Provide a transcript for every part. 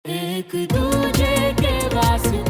एक दूजे के वास्ते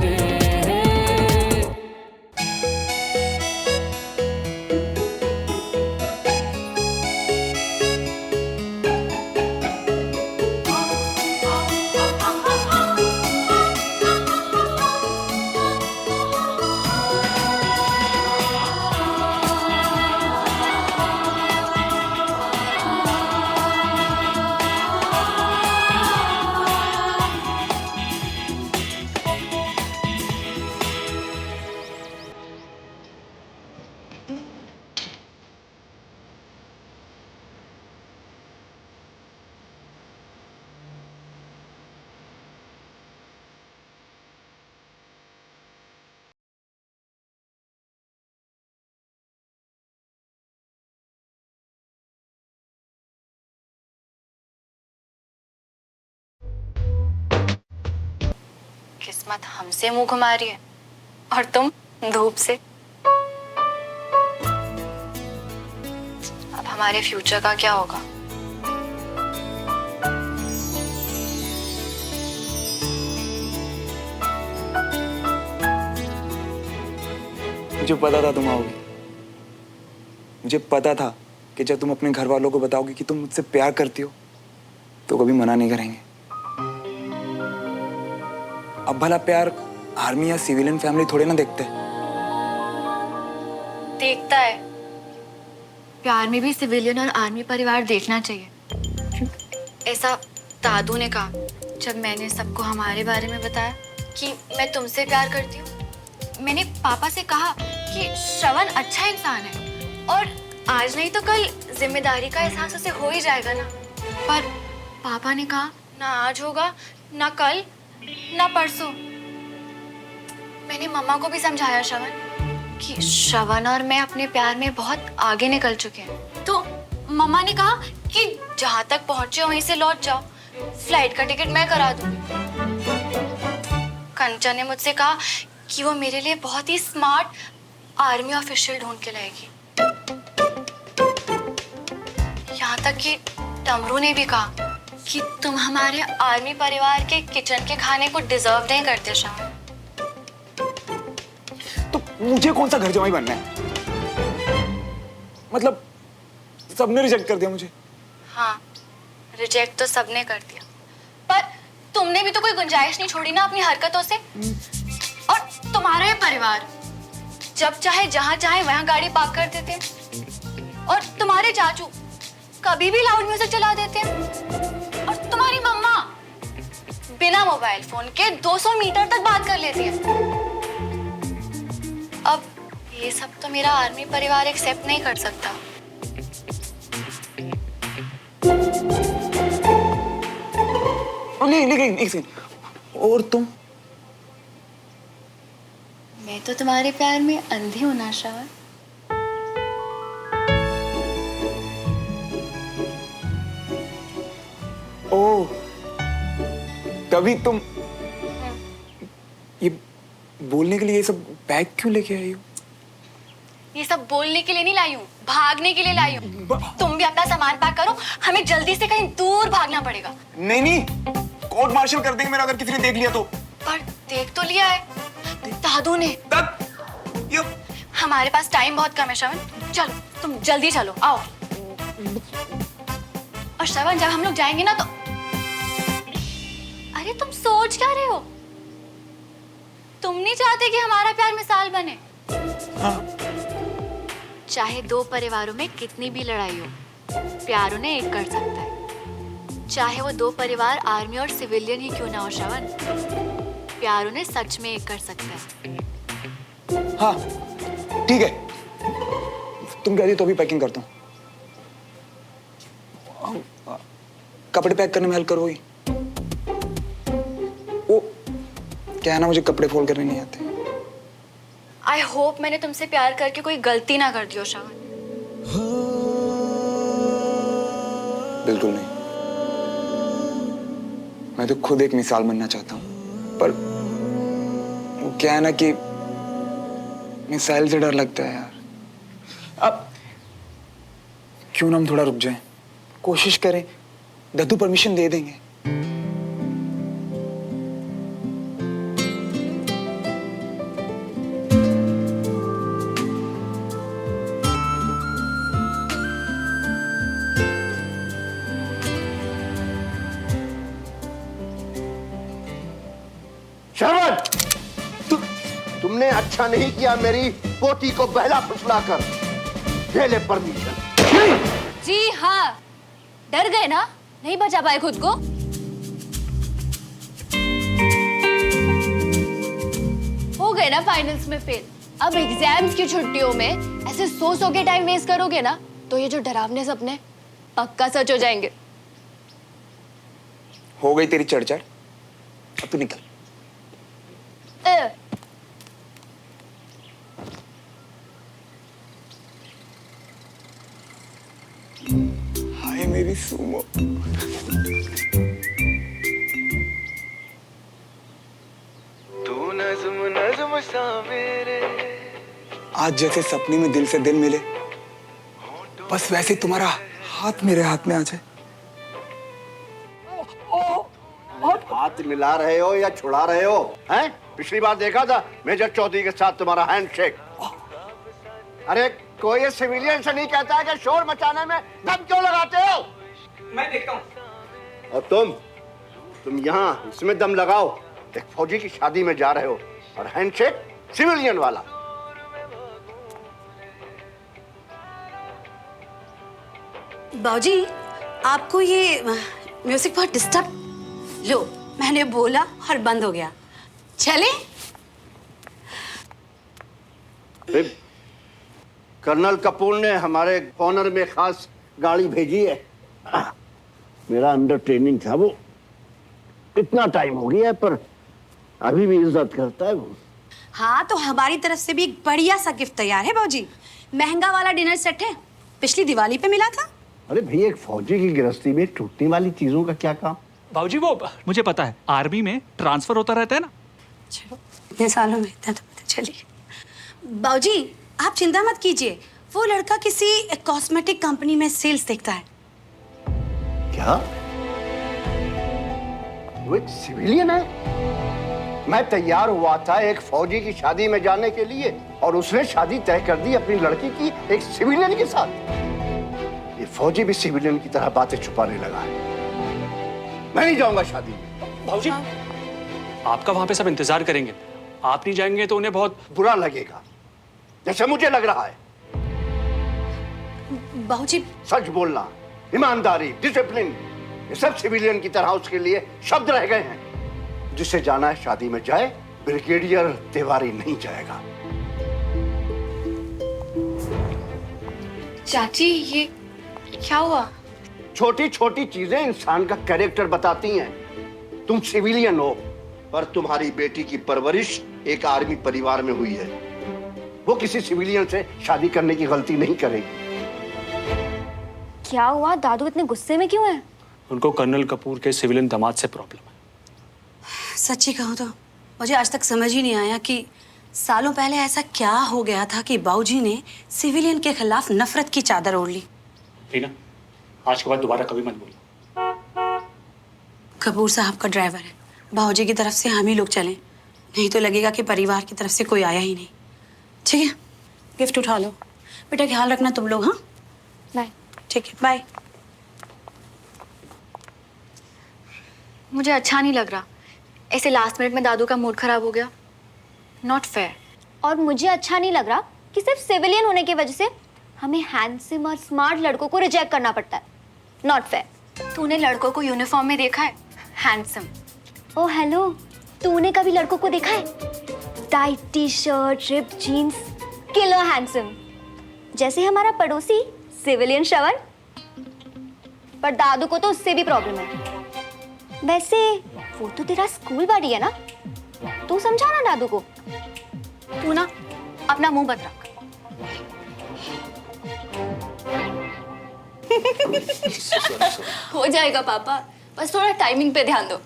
किस्मत हमसे मुंह घुमा रही है और तुम धूप से। अब हमारे फ्यूचर का क्या होगा? मुझे पता था तुम आओगी। मुझे पता था कि जब तुम अपने घर वालों को बताओगी कि तुम मुझसे प्यार करती हो तो कभी मना नहीं करेंगे। अब भला प्यार आर्मी या सिविलियन फैमिली थोड़े ना देखते। देखता है। प्यार में भी सिविलियन और आर्मी परिवार देखना चाहिए। ऐसा दादू ने कहा जब मैंने सबको हमारे बारे में बताया कि मैं तुमसे प्यार करती हूँ। मैंने पापा से कहा कि श्रवण अच्छा इंसान है और आज नहीं तो कल जिम्मेदारी का एहसास उसे हो ही जाएगा ना। पर पापा ने कहा ना आज होगा, ना कल, ना परसों। मैंने मम्मा को भी समझाया श्रवण कि श्रवण और मैं अपने प्यार में बहुत आगे निकल चुके हैं। तो मम्मा ने कहा कि जहां तक पहुंचे हो वहीं से लौट जाओ, फ्लाइट का टिकट मैं करा दूंगी। कंचन ने मुझसे कहा कि वो मेरे लिए बहुत ही स्मार्ट आर्मी ऑफिशियल ढूंढ के लाएगी। यहाँ तक कि टमरू ने भी कहा कि तुम हमारे आर्मी परिवार के किचन के खाने को डिजर्व नहीं करते श्याम। तो मुझे कौन सा घर जमाई बनना है? मतलब सबने रिजेक्ट कर दिया मुझे। हाँ, रिजेक्ट तो सबने कर दिया, पर तुमने भी तो कोई गुंजाइश नहीं छोड़ी ना अपनी हरकतों से। और तुम्हारा ये परिवार जब चाहे जहां चाहे वहां गाड़ी पार्क कर देते हैं और तुम्हारे चाचू कभी भी लाउड म्यूजिक चला देते हैं और तुम्हारी मम्मा बिना मोबाइल फोन के 200 मीटर तक बात कर लेती है। अब ये सब तो मेरा आर्मी परिवार एक्सेप्ट नहीं कर सकता। नहीं लेकिन एक सेकंड, और तुम? मैं तो तुम्हारे प्यार में अंधी हूं ना श्रवण। ओह, तभी तुम ये बोलने के लिए ये सब बैग क्यों लेके आई हो? ये सब बोलने के लिए नहीं लाई हूँ, भागने के लिए लाई हूँ। तुम भी अपना सामान पैक करो, हमें जल्दी से कहीं दूर भागना पड़ेगा। नहीं नहीं, कोर्ट मार्शल कर देंगे मेरा अगर किसी ने देख लिया तो। पर देख तो लिया है दादू ने। ये हमारे पास टाइम बहुत कम है श्रवण, चलो तुम जल्दी चलो, आओ। और श्रवण जब हम लोग जाएंगे ना तो अरे तुम सोच क्या रहे हो? तुम नहीं चाहते कि हमारा प्यार मिसाल बने? हाँ। चाहे दो परिवारों में कितनी भी लड़ाई हो, प्यार उन्हें एक कर सकता है। चाहे वो दो परिवार आर्मी और सिविलियन ही क्यों ना हो श्रवण, प्यार उन्हें सच में एक कर सकता है। हाँ ठीक है, तुम कह रही तो अभी पैकिंग करता हूँ। कपड़े पैक करने में हेल्प करोगी? वो क्या है ना, मुझे कपड़े फोल्ड करने नहीं आते। आई होप मैंने तुमसे प्यार करके कोई गलती ना कर दी हो श्रवण। बिल्कुल नहीं, मैं तो खुद एक मिसाल बनना चाहता हूँ, पर वो क्या है ना कि मिसाइल से डर लगता है यार। अब क्यों ना हम थोड़ा रुक जाएं, कोशिश करें, दद्दू परमिशन दे देंगे। श्रवण, तुमने अच्छा नहीं किया मेरी पोती को बहला फुसलाकर। ले ले परमिशन। जी हाँ, डर गए ना, नहीं बचा पाए खुद को। हो गए ना फाइनल्स में फेल। अब एग्जाम्स की छुट्टियों में ऐसे सो के टाइम वेस्ट करोगे ना, तो ये जो डरावने सपने पक्का सच हो जाएंगे। हो गई तेरी चढ़, अब तू निकल। हाय मेरी सुमो। तू नज़्म नज़्म सा मेरे। आज जैसे सपने में दिल से दिल मिले, बस वैसे तुम्हारा हाथ मेरे हाथ में आ जाए। हाथ मिला रहे हो या छुड़ा रहे हो? हैं? पिछली बार देखा था मेजर चौधरी के साथ तुम्हारा हैंडशेक। अरे कोई सिविलियन से नहीं कहता है कि शोर मचाने में दम क्यों लगाते हो? मैं देखता हूँ। और तुम यहाँ इसमें दम लगाओ। एक फौजी की शादी में जा रहे हो और हैंडशेक सिविलियन वाला। बाबूजी, आपको ये म्यूजिक बहुत डिस्टर्ब। लो, मैंने बोला और बंद हो गया। चले? कर्नल कपूर ने हमारे ऑनर में खास गाड़ी भेजी है। मेरा अंडर ट्रेनिंग था वो। इतना टाइम हो गया है पर अभी भी इज्जत करता है वो। हाँ, तो हमारी तरफ से भी एक बढ़िया सा गिफ्ट तैयार है बाबूजी। महंगा वाला डिनर सेट है, पिछली दिवाली पे मिला था। अरे भाई, एक फौजी की गृहस्थी में टूटने वाली चीजों का क्या काम? बाबूजी वो मुझे पता है, आर्मी में ट्रांसफर होता रहता है ना। चलो, इतने सालों में इतना तो पता चलिए। बाबूजी, आप चिंता मत कीजिए, वो लड़का किसी कॉस्मेटिक कंपनी में सेल्स देखता है। क्या? वो एक सिविलियन है? मैं तैयार हुआ था एक फौजी की शादी में जाने के लिए और उसने शादी तय कर दी अपनी लड़की की एक सिविलियन के साथ। ये फौजी भी सिविलियन की तरह बातें छुपाने लगा है। मैं नहीं जाऊंगा शादी में। बाबूजी, आपका वहां पे सब इंतजार करेंगे, आप नहीं जाएंगे तो उन्हें बहुत बुरा लगेगा, जैसे मुझे लग रहा है। बाबूजी, सच बोलना, ईमानदारी, डिसिप्लिन, ये सब सिविलियन की तरह उसके लिए शब्द रह गए हैं। जिसे जाना है शादी में जाए, ब्रिगेडियर तिवारी नहीं जाएगा। चाची, ये क्या हुआ? छोटी छोटी चीजें इंसान का कैरेक्टर बताती हैं। तुम सिविलियन हो, पर तुम्हारी बेटी की परवरिश एक आर्मी परिवार में हुई है। वो किसी सिविलियन से शादी करने की गलती नहीं करेगी। क्या हुआ? दादू इतने गुस्से में क्यों है? उनको कर्नल कपूर के सिविलियन दामाद से प्रॉब्लम है। सच्ची कहूँ तो मुझे आज तक समझ ही नहीं आया कि सालों पहले ऐसा क्या हो गया था कि बाबूजी ने सिविलियन के खिलाफ नफरत की चादर ओढ़ ली। रीना, आज के बाद दोबारा कभी मत बोलो। कपूर साहब का ड्राइवर है, बाबूजी की तरफ से हम ही लोग चलें, नहीं तो लगेगा कि परिवार की तरफ से कोई आया ही नहीं। ठीक है, गिफ्ट उठा लो। बेटा ख्याल रखना तुम लोग। हाँ, बाय। ठीक है, बाय। मुझे अच्छा नहीं लग रहा, ऐसे लास्ट मिनट में दादू का मूड खराब हो गया। Not fair. और मुझे अच्छा नहीं लग रहा कि सिर्फ सिविलियन होने की वजह से हमें हैंडसम और स्मार्ट लड़कों को रिजेक्ट करना पड़ता है। Not fair. तूने लड़कों को यूनिफॉर्म में देखा है? हैंडसम। ओ हेलो, तूने कभी लड़कों को देखा है? Tight T shirt, rip jeans, killer handsome, जैसे हमारा पड़ोसी सिविलियन श्रवण। पर दादू को तो उससे भी प्रॉब्लम है। वैसे वो तो तेरा स्कूल बडी है ना, तू समझा ना दादू को। तू ना अपना मुंह बंद रख। हो जाएगा पापा, बस थोड़ा टाइमिंग पे ध्यान दो।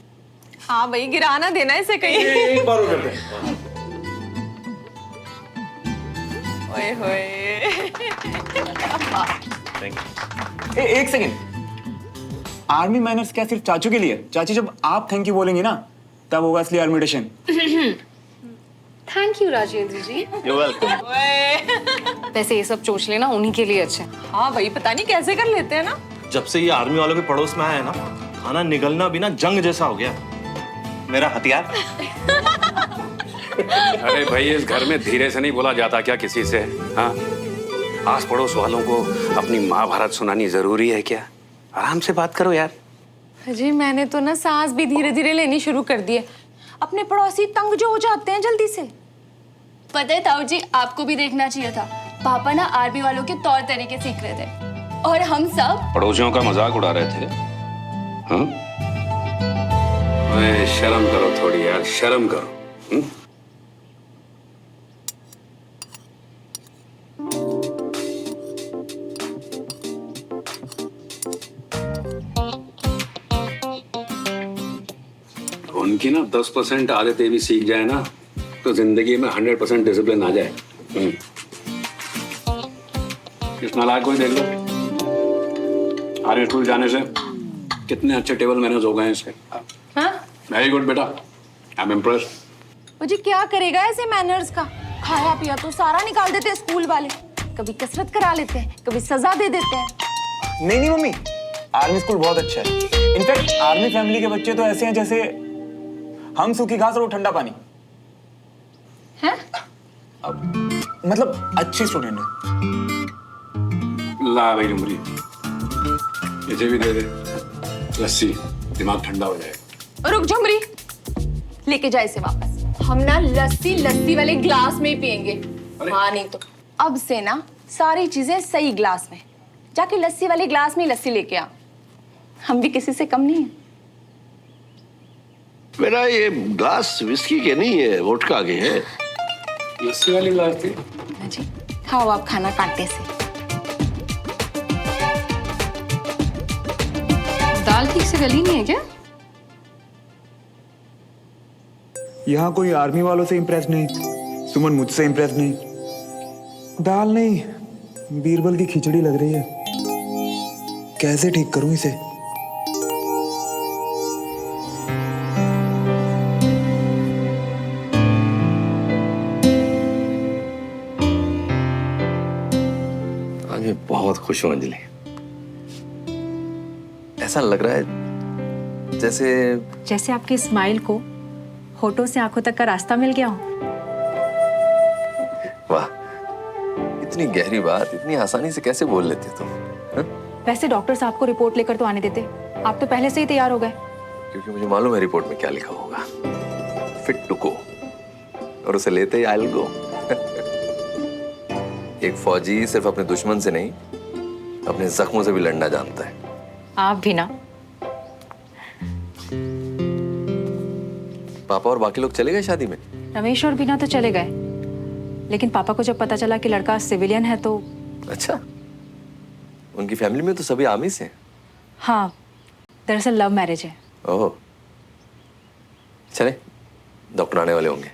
हाँ भाई, गिराना देना इसे कहीं। एक बार और करते हैं। ओए होए। एक सेकंड, आर्मी मैनर्स क्या सिर्फ चाचू के लिए? चाची, जब आप थैंक यू बोलेंगी ना, तब होगा असली आर्मिटेशन। Thank you Rajendra ji. You're welcome। वैसे ये सब चोच लेना उन्हीं के लिए अच्छा है। हाँ भाई, पता नहीं कैसे कर लेते हैं ना। जब से ये आर्मी वालों के पड़ोस में आया है ना, खाना निगलना भी ना जंग जैसा हो गया। मेरा हथियार अरे भाई, इस घर में धीरे से नहीं बोला जाता क्या किसी से? हाँ, आस पड़ोस वालों को अपनी महाभारत सुनानी जरूरी है क्या? आराम से बात करो यार। जी मैंने तो ना सांस भी धीरे धीरे लेनी शुरू कर दी है। अपने पड़ोसी तंग जो हो जाते हैं जल्दी से। पता है ताऊ जी, आपको भी देखना चाहिए था। पापा ना आर्मी वालों के तौर तरीके सीख रहे थे और हम सब पड़ोसियों का मजाक उड़ा रहे थे। हाँ? अरे शर्म करो थोड़ी यार, शर्म करो। उनकी ना 10% आदतें भी सीख जाए ना तो जिंदगी में 100% डिसिप्लिन आ जाए। इस नालायक को ही देख लो, आर्मी स्कूल जाने से कितने अच्छे टेबल मैनर्स हो गए हैं इसके। हाँ? वेरी गुड बेटा, आई एम इम्प्रेस्ड। मुझे क्या करेगा ऐसे मैनर्स का? खाया पिया तो सारा निकाल देते हैं स्कूल वाले। कभी कसरत करा लेते हैं, कभी सजा दे देते हैं। नहीं नहीं मम्मी, आर्मी स्कूल बहुत अच्छा है। इनफैक्ट आर्मी फैमिली के बच्चे तो ऐसे हैं जैसे हम सूखी घास और वो ठंडा पानी। हैं? मतलब अच्छे स्टूडेंट है। ला भाई उमरी, इसे भी दे दे लस्सी, दिमाग ठंडा हो जाएगा। रुक झुमरी, लेके जाए इसे वापस। हम ना लस्सी वाले ग्लास में ही पियेंगे। हाँ नहीं तो अब से ना सारी चीजें सही ग्लास में। जाके लस्सी वाले ग्लास में लस्सी लेके आ। हम भी किसी से कम नहीं है। मेरा ये ग्लास विस्की के नहीं है, वोडका के है। लस्सी वाली ग्लास थी। जी खाओ आप खाना कांटे से। दाल ठीक से गली नहीं है क्या? यहाँ कोई आर्मी वालों से इम्प्रेस नहीं, सुमन मुझसे इम्प्रेस नहीं। दाल नहीं, बीरबल की खिचड़ी लग रही है। कैसे ठीक करूं इसे? आज मैं बहुत खुश हूँ अंजलि। ऐसा लग रहा है जैसे आपकी स्माइल को होठों से आंखों तक का रास्ता मिल गया हो। वाह, इतनी गहरी बात इतनी आसानी से कैसे बोल लेते तुम? वैसे डॉक्टर साहब को रिपोर्ट लेकर तो आने देते, आप तो पहले से ही तैयार हो गए। क्योंकि मुझे मालूम है रिपोर्ट में क्या लिखा होगा, फिट टू गो, और उसे लेते ही आई विल गो। एक फौजी सिर्फ अपने दुश्मन से नहीं, अपने जख्मों से भी लड़ना जानता है। आप भी ना। पापा और बाकी लोग चले गए शादी में? रमेश और बीना तो चले गए, लेकिन पापा को जब पता चला कि लड़का सिविलियन है तो। अच्छा, उनकी फैमिली में तो सभी आर्मी से हैं। हाँ, दरअसल लव मैरिज है। ओह, चले, डॉक्टर आने वाले होंगे।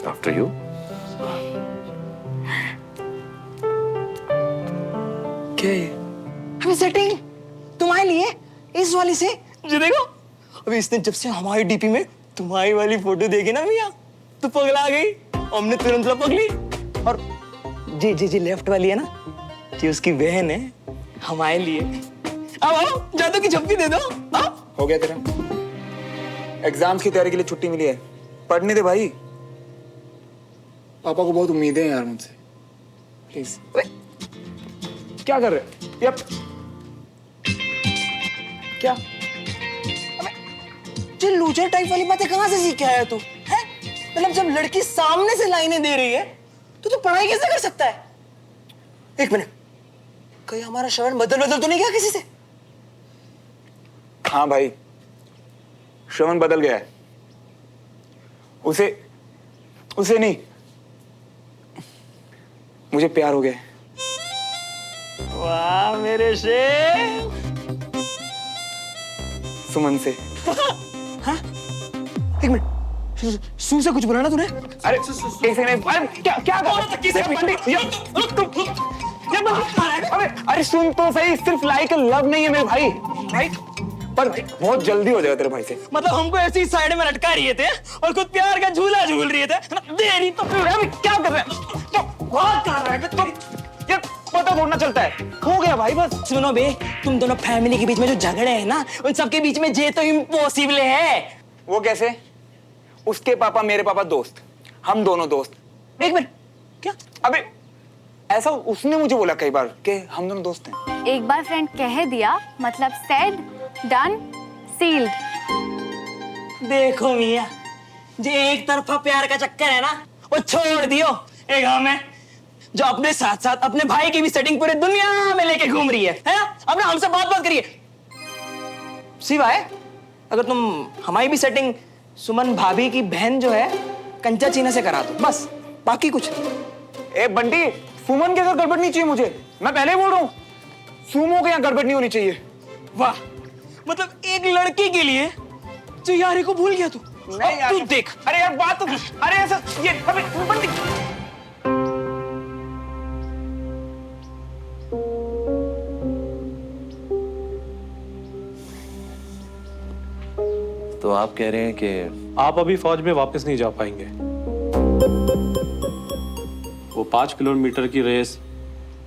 After you. क्या है? हमें सेटिंग तुम्हारे लिए इस वाली से जो देखो, अभी इसने जब से हमारी डीपी में तुम्हारी वाली फोटो देखी ना मियां, तो पगला गई। हमने तुरंत लपक ली। और जी लेफ्ट वाली है ना, जी उसकी बहन है हमारे लिए। आओ जादू की झप्पी दे दो। आओ। हो गया तेरा? एग्जाम्स की तैयारी के लिए छुट्टी मिली है, पढ़ने दे भाई। पापा को बहुत उम्मीदें हैं यार मुझसे, प्लीज। क्या कर रहे? यप। क्या? जो लूजर टाइप वाली बातें कहाँ से सीख के आया तू? हैं? मतलब जब लड़की सामने से लाइनें दे रही है तो पढ़ाई कैसे कर सकता है? एक मिनट, कहीं हमारा श्रवण बदल तो नहीं गया किसी से? हाँ भाई, श्रवण बदल गया है। उसे नहीं, मुझे प्यार हो गया। वाह मेरे शेर। सुमन से। हाँ? एक मिनट, सू से कुछ बोला ना तूने? अरे एक सेकंड, क्या कर अरे सुन तो सही, सिर्फ लाइक लव नहीं है मेरे भाई, राइट? पर बहुत जल्दी हो जाएगा तेरे भाई से। मतलब हमको ऐसे ही साइड में लटका रही थे और खुद प्यार का झूला झूल रही थे, देरी तो फिर क्या कर रहे हैं? तो बहुत कर रहा है तो यार, पता थोड़ा चलता है। हो गया भाई बस। सुनो बे, तुम दोनों फैमिली के बीच में जो झगड़े हैं ना, उन सबके बीच में ये तो इम्पॉसिबल है। वो कैसे? उसके पापा मेरे पापा दोस्त, हम दोनों दोस्त। एक मिनट, क्या? अबे ऐसा उसने मुझे बोला कई बार कि हम दोनों दोस्त हैं। एक बार फ्रेंड कह दिया मतलब सेड, डन, सील्ड। देखो मियाँ, जो एक तरफा प्यार का चक्कर है ना, वो छोड़ दियो। एक हम है जो अपने साथ साथ अपने भाई की भी सेटिंग पूरी दुनिया में लेके घूम रही है ना? अब ना हमसे बात करिए। सिवाय अगर तुम हमारी भी सेटिंग सुमन भाभी की बहन जो है कंचा चीना से करा दो, बस, बाकी कुछ नहीं। ए बंटी, सुमन के अगर गड़बड़ नहीं चाहिए मुझे, मैं पहले ही बोल रहा हूँ, सुमो के यहाँ गड़बड़ नहीं होनी चाहिए। वाह, मतलब एक लड़की के लिए जो यारी को भूल गया तू। नहीं यार, तू देख। अरे यार बात तो, अरे ऐसा ये अबे बंटी। तो आप कह रहे हैं कि आप अभी फौज में वापस नहीं जा पाएंगे। वो 5 किलोमीटर की रेस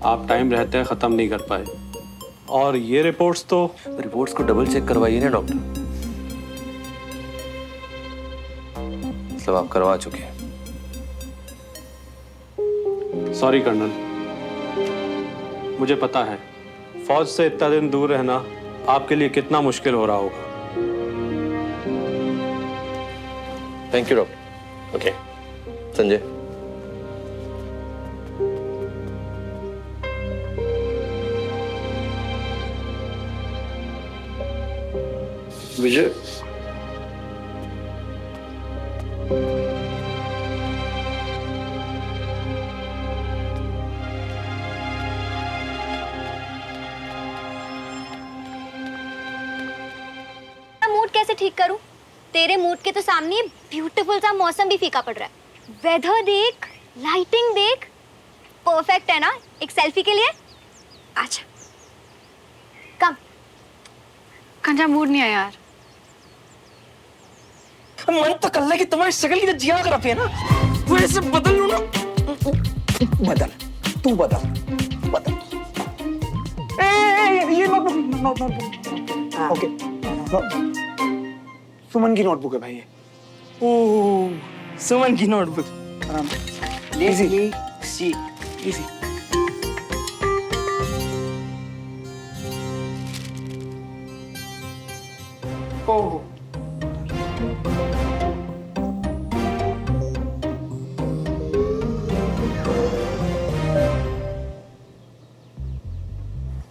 आप टाइम रहते खत्म नहीं कर पाए। और ये रिपोर्ट्स को डबल चेक करवाइए ना डॉक्टर। मतलब आप करवा चुके हैं? सॉरी कर्नल, मुझे पता है फौज से इतना दिन दूर रहना आपके लिए कितना मुश्किल हो रहा होगा। Thank you doctor. Okay Sanjay. Vijay, mood कैसे ठीक करूं? तेरे मूड के तो सामने ब्यूटीफुल सा मौसम भी फीका पड़ रहा है। वेदर देख, लाइटिंग देख, परफेक्ट है ना एक सेल्फी के लिए। अच्छा कम। कंजा मूड नहीं है यार। मन तो कर रहा है कि तुम्हारी शक्ल की तो जिया कर रखी है ना, वैसे बदल लो ना। बदल, तू बदल, बदल। ये नोटबुक। ओके, सुमन की नोटबुक है भाई ये। ओह, सुमन की नोटबुक। इजी सी इजी। ओह,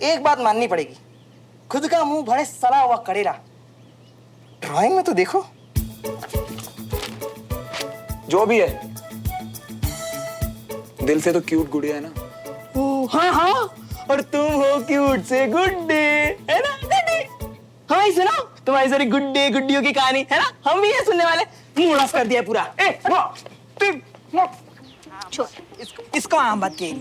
एक बात माननी पड़ेगी, खुद का मुंह बड़े सड़ा हुआ करेला। ड्राइंग में तो देखो। जो भी है, दिल से तो क्यूट गुड़िया है ना। ओह हाँ हाँ, और तुम हो क्यूट से गुड्डे, है ना? गुड्डे। हाँ सुनो, तुम्हारी सारी गुड्डे गुड्डियों की कहानी है ना, हम भी है सुनने वाले। मूड ऑफ कर दिया पूरा। छोड़ इसको आम बात की।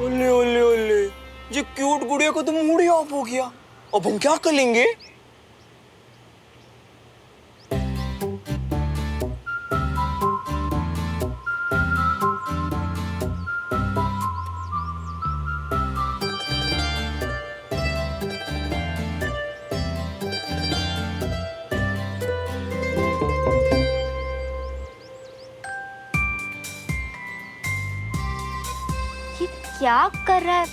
ओले ओले ओले, जो क्यूट गुड़िया को तो मूड ही ऑफ हो गया। अब हम क्या करेंगे? ये क्या कर रहा है?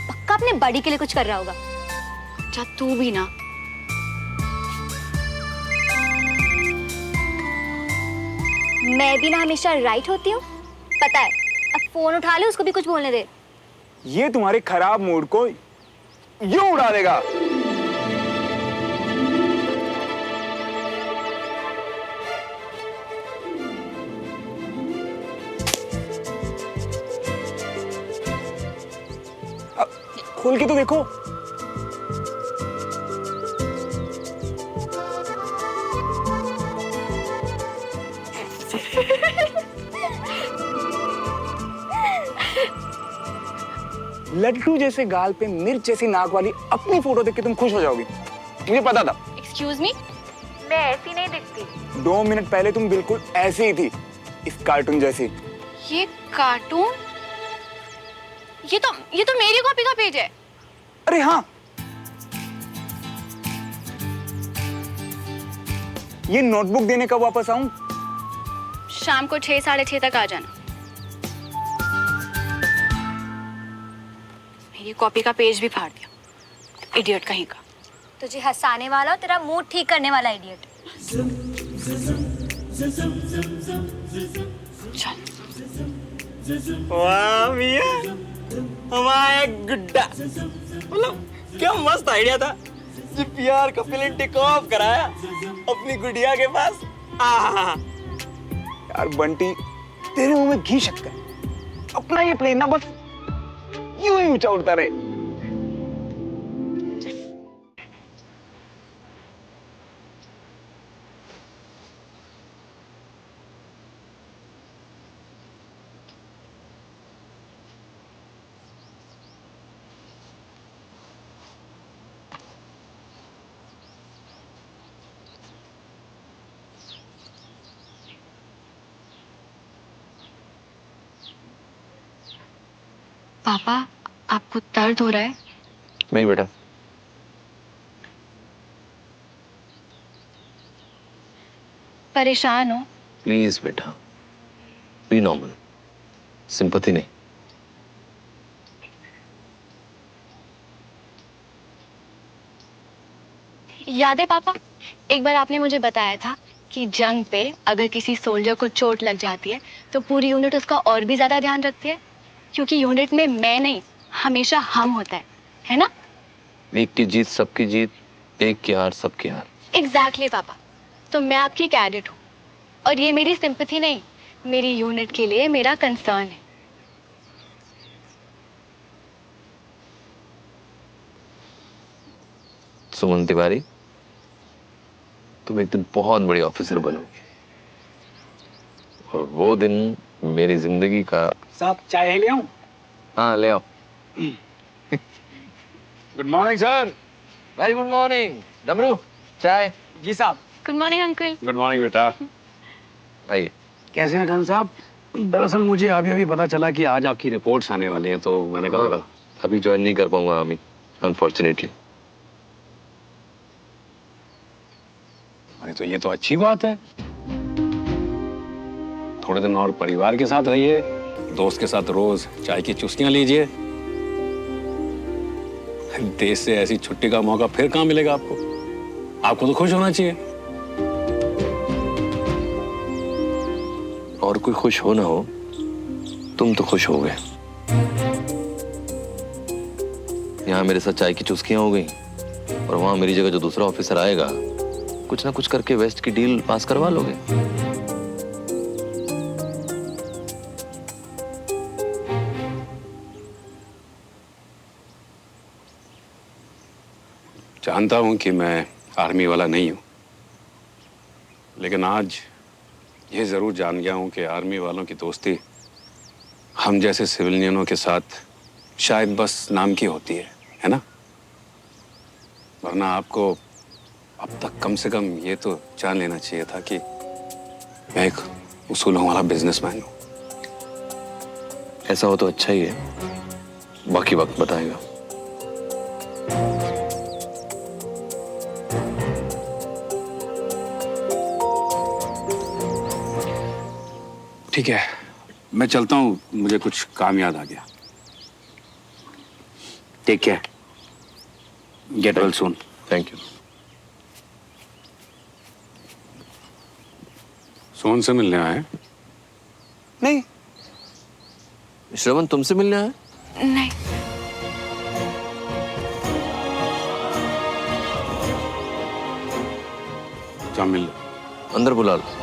पक्का अपने बॉडी के लिए कुछ कर रहा होगा। अच्छा तू भी ना। मैं भी ना हमेशा राइट होती हूँ, पता है। अब फोन उठा ले, उसको भी कुछ बोलने दे। ये तुम्हारे खराब मूड को यूं उड़ा देगा। खोल के तो देखो। लड्डू जैसे गाल पे मिर्च जैसी नाक वाली अपनी फोटो देख के तुम खुश हो जाओगी, मुझे पता था। एक्सक्यूज मी, मैं ऐसी नहीं दिखती। 2 मिनट पहले तुम बिल्कुल ऐसी ही थी, इस कार्टून जैसी। ये कार्टून, ये तो मेरी कॉपी का पेज है। अरे हाँ, ये नोटबुक देने कब वापस आऊं? शाम को 6 साढ़े 6 तक आ जाना। मेरी कॉपी का पेज भी फाड़ दिया, इडियट कहीं का। तुझे हंसाने वाला और तेरा मूड ठीक करने वाला इडियट। चल। वाह मिया, हमारा गुड्डा। मतलब क्या मस्त आइडिया था जी, प्यार का प्लेन टेक ऑफ कराया अपनी गुड़िया के पास। आहा। यार बंटी, तेरे मुंह में घी शक्कर, अपना ये प्लेन ना बस यूं ही ऊंचा उड़ता रहे। पापा, आपको दर्द हो रहा है? नहीं बेटा। परेशान हो? प्लीज बेटा, बी नॉर्मल, सिंपैथी नहीं। याद है पापा, एक बार आपने मुझे बताया था कि जंग पे अगर किसी सोल्जर को चोट लग जाती है तो पूरी यूनिट उसका और भी ज्यादा ध्यान रखती है, क्योंकि यूनिट में मैं नहीं, हमेशा हम होता है ना? एक की जीत सबकी जीत, एक की हार सबकी हार। एग्जैक्टली पापा, तो मैं आपकी कैडेट हूँ और ये मेरी सिंपैथी नहीं, मेरी यूनिट के लिए मेरा कंसर्न है। सुमन तिवारी, तुम एक दिन बहुत बड़ी ऑफिसर बनोगी और वो दिन मेरी जिंदगी का। साहब चाय ले आऊं? हाँ ले आओ। Good morning sir. Very good morning. डमरू, चाय। जी साहब। Good morning uncle. Good morning बेटा। आइए। कैसे हैं खान साहब? दरअसल मुझे अभी अभी पता चला कि आज आपकी रिपोर्ट्स आने वाली हैं, तो मैंने कहा अभी ज्वाइन नहीं कर पाऊंगा अमित, अनफॉर्चुनेटली। अरे तो ये तो अच्छी बात है। थोड़े दिन और परिवार के साथ रहिए, दोस्त के साथ रोज चाय की चुस्कियां लीजिए। देश से ऐसी छुट्टी का मौका फिर कहाँ मिलेगा आपको? आपको तो खुश होना चाहिए। और कोई खुश हो ना हो, तुम तो खुश हो गए। यहाँ मेरे साथ चाय की चुस्कियां हो गई और वहां मेरी जगह जो दूसरा ऑफिसर आएगा कुछ ना कुछ करके वेस्ट की डील पास करवा लोगे। जानता हूं कि मैं आर्मी वाला नहीं हूं, लेकिन आज ये जरूर जान गया हूं कि आर्मी वालों की दोस्ती हम जैसे सिविलियनों के साथ शायद बस नाम की होती है ना? वरना आपको अब तक कम से कम ये तो जान लेना चाहिए था कि मैं एक उसूलों वाला बिजनेसमैन हूं। ऐसा हो तो अच्छा ही है, बाकी वक्त बताएगा। ठीक है, मैं चलता हूं, मुझे कुछ काम याद आ गया। Take care, get well soon. Thank you. Son से मिलने आए? नहीं। श्रवण तुमसे मिलने आया? नहीं। जा मिल। अंदर बुला लो।